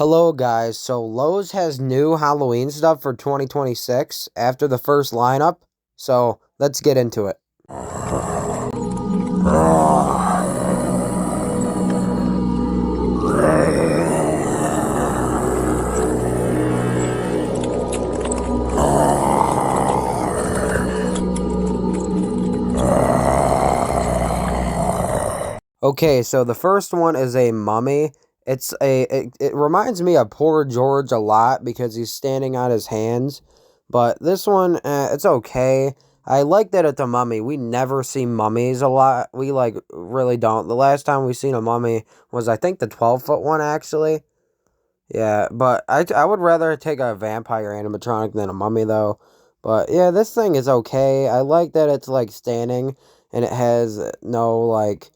Hello guys, so Lowe's has new Halloween stuff for 2026 after the first lineup, so let's get into it. Okay, so the first one is a mummy. It reminds me of Poor George a lot because he's standing on his hands, but this one it's okay. I like that it's a mummy. We never see mummies a lot. We like really don't. The last time we seen a mummy was I think the 12-foot one actually. Yeah, but I would rather take a vampire animatronic than a mummy though. But yeah, this thing is okay. I like that it's like standing and it has no like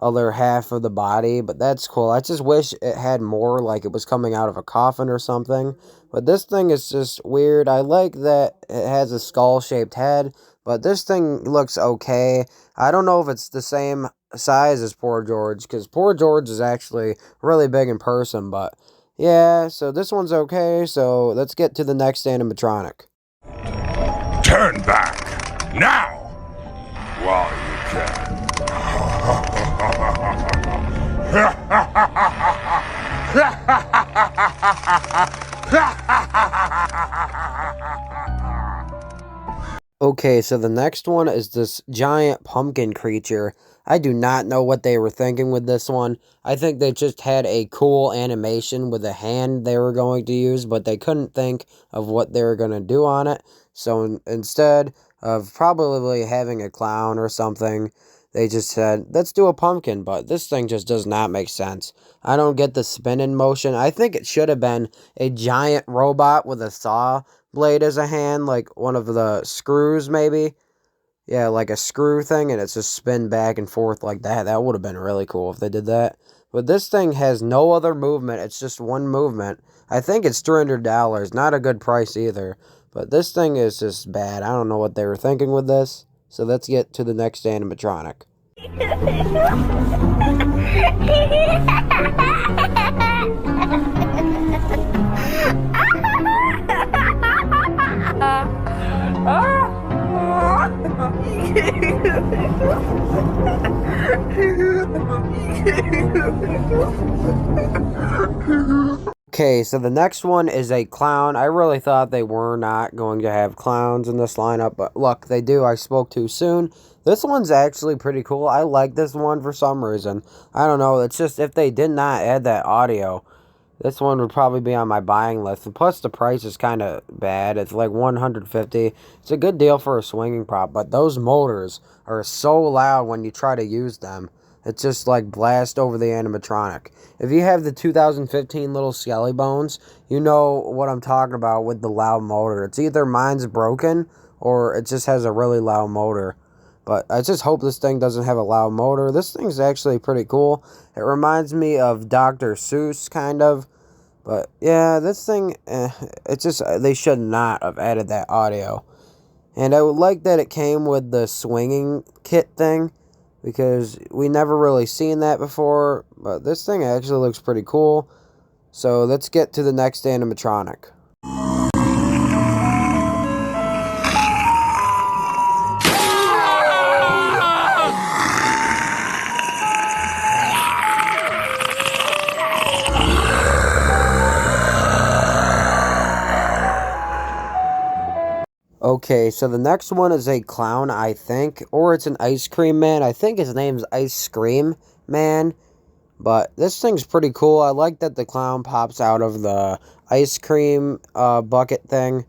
other half of the body, but that's cool. I just wish it had more, like it was coming out of a coffin or something. But this thing is just weird. I like that it has a skull-shaped head, but this thing looks okay. I don't know if it's the same size as Poor George, because Poor George is actually really big in person, but yeah, so this one's okay, so let's get to the next animatronic. Turn back now while you can. Okay, so the next one is this giant pumpkin creature. I do not know what they were thinking with this one. I think they just had a cool animation with a hand they were going to use, but they couldn't think of what they were going to do on it. So instead of probably having a clown or something, they just said, let's do a pumpkin, but this thing just does not make sense. I don't get the spinning motion. I think it should have been a giant robot with a saw blade as a hand, like one of the screws, maybe. Yeah, like a screw thing, and it's just spin back and forth like that. That would have been really cool if they did that. But this thing has no other movement. It's just one movement. I think it's $300. Not a good price either. But this thing is just bad. I don't know what they were thinking with this. So let's get to the next animatronic. Okay, so the next one is a clown. I really thought they were not going to have clowns in this lineup, but look, they do. I spoke too soon. This one's actually pretty cool. I like this one for some reason. I don't know. It's just if they did not add that audio, this one would probably be on my buying list. And plus, the price is kind of bad. It's like $150. It's a good deal for a swinging prop, but those motors are so loud when you try to use them. It's just like blast over the animatronic. If you have the 2015 little Skelly Bones, you know what I'm talking about with the loud motor. It's either mine's broken or it just has a really loud motor. But I just hope this thing doesn't have a loud motor. This thing's actually pretty cool. It reminds me of Dr. Seuss, kind of. But yeah, this thing, it's just, they should not have added that audio. And I would like that it came with the swinging kit thing, because we never really seen that before. But this thing actually looks pretty cool. So let's get to the next animatronic. Okay, so the next one is a clown, I think, or it's an ice cream man. I think his name's Ice Cream Man, but this thing's pretty cool. I like that the clown pops out of the ice cream bucket thing,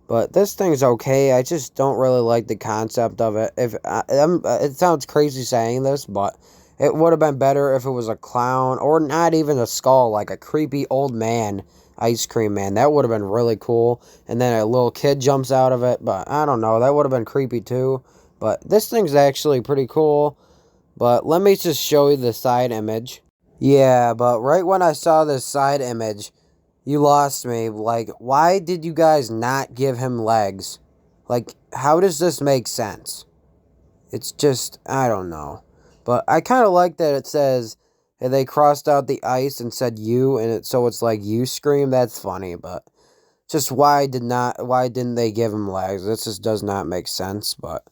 but this thing's okay. I just don't really like the concept of it. It sounds crazy saying this, but it would have been better if it was a clown or not even a skull, like a creepy old man ice cream man. That would have been really cool. And then a little kid jumps out of it, but I don't know. That would have been creepy too. But this thing's actually pretty cool. But let me just show you the side image. Yeah, but right when I saw this side image, you lost me. Like, why did you guys not give him legs? Like, how does this make sense? It's just, I don't know. But I kind of like that it says and they crossed out the ice and said you, and so it's like you scream. That's funny, but just why didn't they give him legs? This just does not make sense, but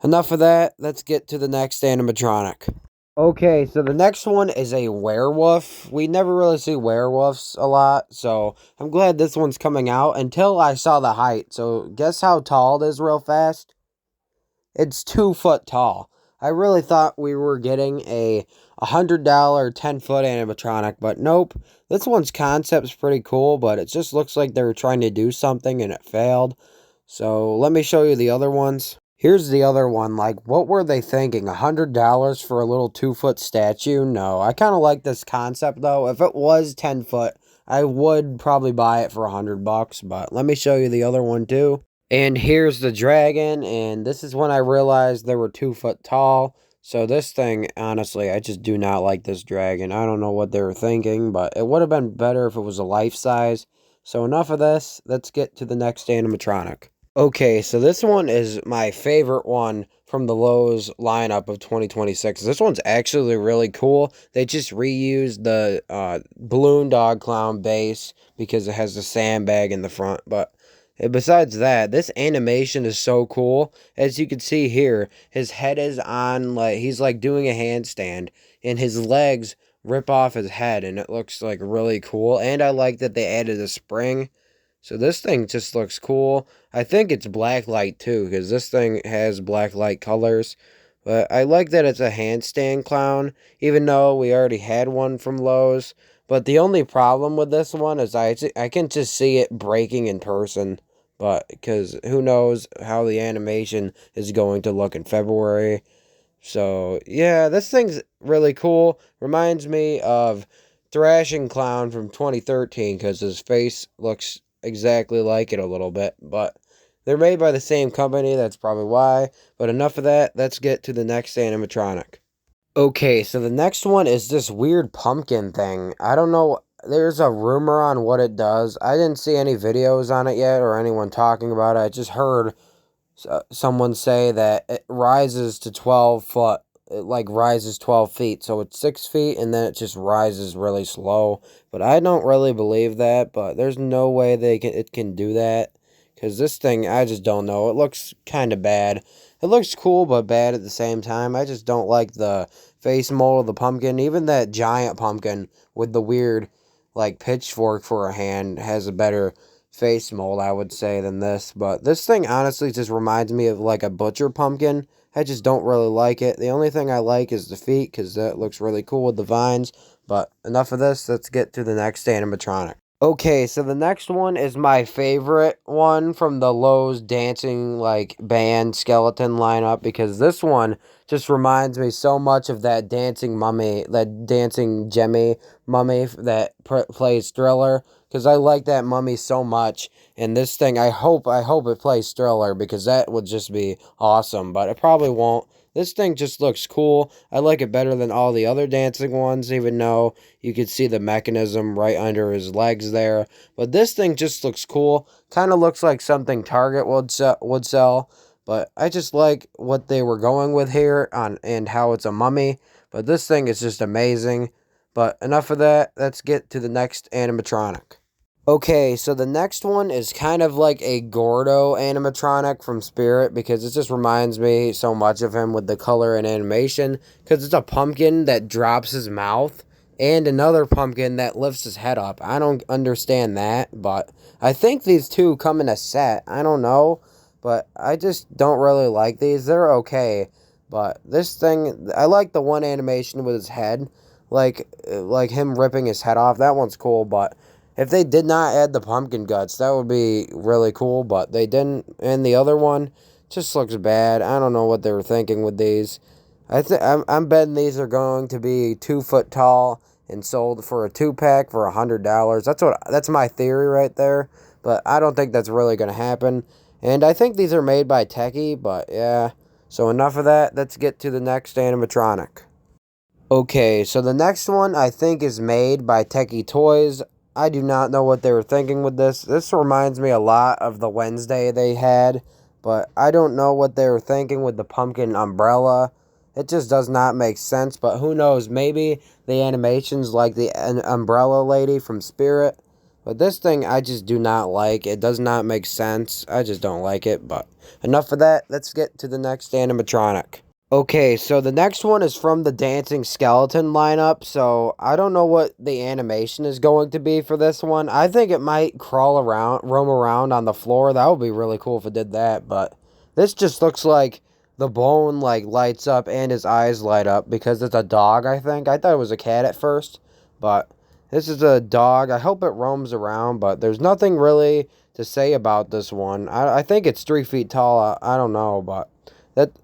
enough of that. Let's get to the next animatronic. Okay, so the next one is a werewolf. We never really see werewolves a lot, so I'm glad this one's coming out until I saw the height. So guess how tall it is real fast? It's 2 foot tall. I really thought we were getting a $100 10-foot animatronic, but nope. This one's concept's pretty cool, but it just looks like they were trying to do something and it failed. So let me show you the other ones. Here's the other one. Like, what were they thinking? $100 for a little 2-foot statue? No, I kind of like this concept though. If it was 10 foot, I would probably buy it for $100. But let me show you the other one too. And here's the dragon. And this is when I realized they were 2 foot tall. So this thing, honestly, I just do not like this dragon. I don't know what they were thinking, but it would have been better if it was a life size. So enough of this. Let's get to the next animatronic. Okay, so this one is my favorite one from the Lowe's lineup of 2026. This one's actually really cool. They just reused the balloon dog clown base because it has the sandbag in the front. But besides that, this animation is so cool. As you can see here, his head is on, like, he's like doing a handstand, and his legs rip off his head, and it looks like really cool. And I like that they added a spring. So this thing just looks cool. I think it's black light too, because this thing has black light colors. But I like that it's a handstand clown, even though we already had one from Lowe's. But the only problem with this one is I can just see it breaking in person. But because who knows how the animation is going to look in February. So yeah, this thing's really cool. Reminds me of Thrashing Clown from 2013 because his face looks exactly like it a little bit, but they're made by the same company, that's probably why. But enough of that, let's get to the next animatronic. Okay, so the next one is this weird pumpkin thing. I don't know, there's a rumor on what it does. I didn't see any videos on it yet or anyone talking about it. I just heard someone say that it rises to 12 foot. It like rises 12 feet, so it's 6 feet and then it just rises really slow. But I don't really believe that, but there's no way it can do that, because this thing, I just don't know. It looks kind of bad. It looks cool but bad at the same time. I just don't like the face mold of the pumpkin. Even that giant pumpkin with the weird like pitchfork for a hand has a better face mold, I would say, than this. But this thing honestly just reminds me of like a butcher pumpkin. I just don't really like it. The only thing I like is the feet, because that looks really cool with the vines. But enough of this. Let's get to the next animatronic. Okay, so the next one is my favorite one from the Lowe's dancing like band skeleton lineup, because this one just reminds me so much of that dancing mummy, that dancing Jemmy mummy that plays Thriller, because I like that mummy so much. And this thing, I hope it plays Thriller, because that would just be awesome, but it probably won't. This thing just looks cool. I like it better than all the other dancing ones, even though you could see the mechanism right under his legs there. But this thing just looks cool. Kind of looks like something Target would sell. But I just like what they were going with here and how it's a mummy. But this thing is just amazing. But enough of that. Let's get to the next animatronic. Okay, so the next one is kind of like a Gordo animatronic from Spirit, because it just reminds me so much of him with the color and animation, because it's a pumpkin that drops his mouth and another pumpkin that lifts his head up. I don't understand that, but I think these two come in a set. I don't know, but I just don't really like these. They're okay, but this thing, I like the one animation with his head, like him ripping his head off. That one's cool, but if they did not add the pumpkin guts, that would be really cool, but they didn't. And the other one just looks bad. I don't know what they were thinking with these. I'm betting these are going to be 2 foot tall and sold for a 2-pack for $100. That's my theory right there, but I don't think that's really going to happen. And I think these are made by Techie, but yeah. So enough of that. Let's get to the next animatronic. Okay, so the next one I think is made by Techie Toys. I do not know what they were thinking with this. This reminds me a lot of the Wednesday they had, but I don't know what they were thinking with the pumpkin umbrella. It just does not make sense, but who knows? Maybe the animation's like the umbrella lady from Spirit. But this thing I just do not like. It does not make sense. I just don't like it. But enough of that. Let's get to the next animatronic. Okay, so the next one is from the Dancing Skeleton lineup. So I don't know what the animation is going to be for this one. I think it might roam around on the floor. That would be really cool if it did that. But this just looks like the bone like lights up and his eyes light up because it's a dog, I think. I thought it was a cat at first, but this is a dog. I hope it roams around, but there's nothing really to say about this one. I think it's 3 feet tall. I don't know, but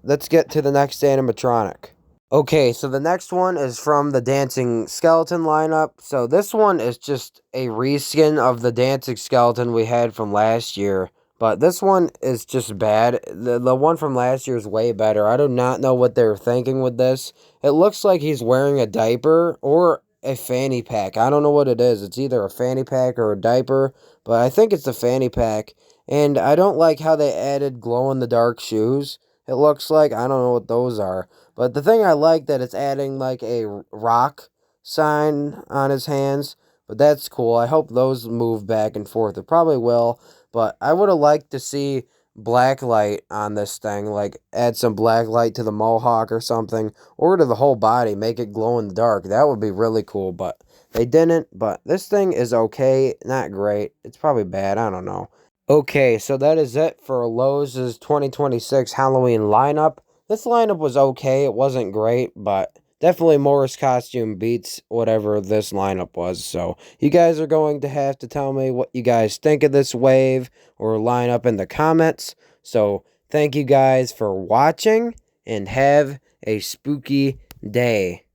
let's get to the next animatronic. Okay, so the next one is from the Dancing Skeleton lineup. So this one is just a reskin of the Dancing Skeleton we had from last year. But this one is just bad. The one from last year is way better. I do not know what they're thinking with this. It looks like he's wearing a diaper or a fanny pack. I don't know what it is. It's either a fanny pack or a diaper, but I think it's a fanny pack. And I don't like how they added glow-in-the-dark shoes. It looks like, I don't know what those are. But the thing I like that it's adding like a rock sign on his hands. But that's cool. I hope those move back and forth. It probably will. But I would have liked to see black light on this thing. Like add some black light to the mohawk or something. Or to the whole body. Make it glow in the dark. That would be really cool. But they didn't. But this thing is okay. Not great. It's probably bad. I don't know. Okay, so that is it for Lowe's 2026 Halloween lineup. This lineup was okay. It wasn't great, but definitely Morris costume beats whatever this lineup was. So you guys are going to have to tell me what you guys think of this wave or lineup in the comments. So thank you guys for watching and have a spooky day.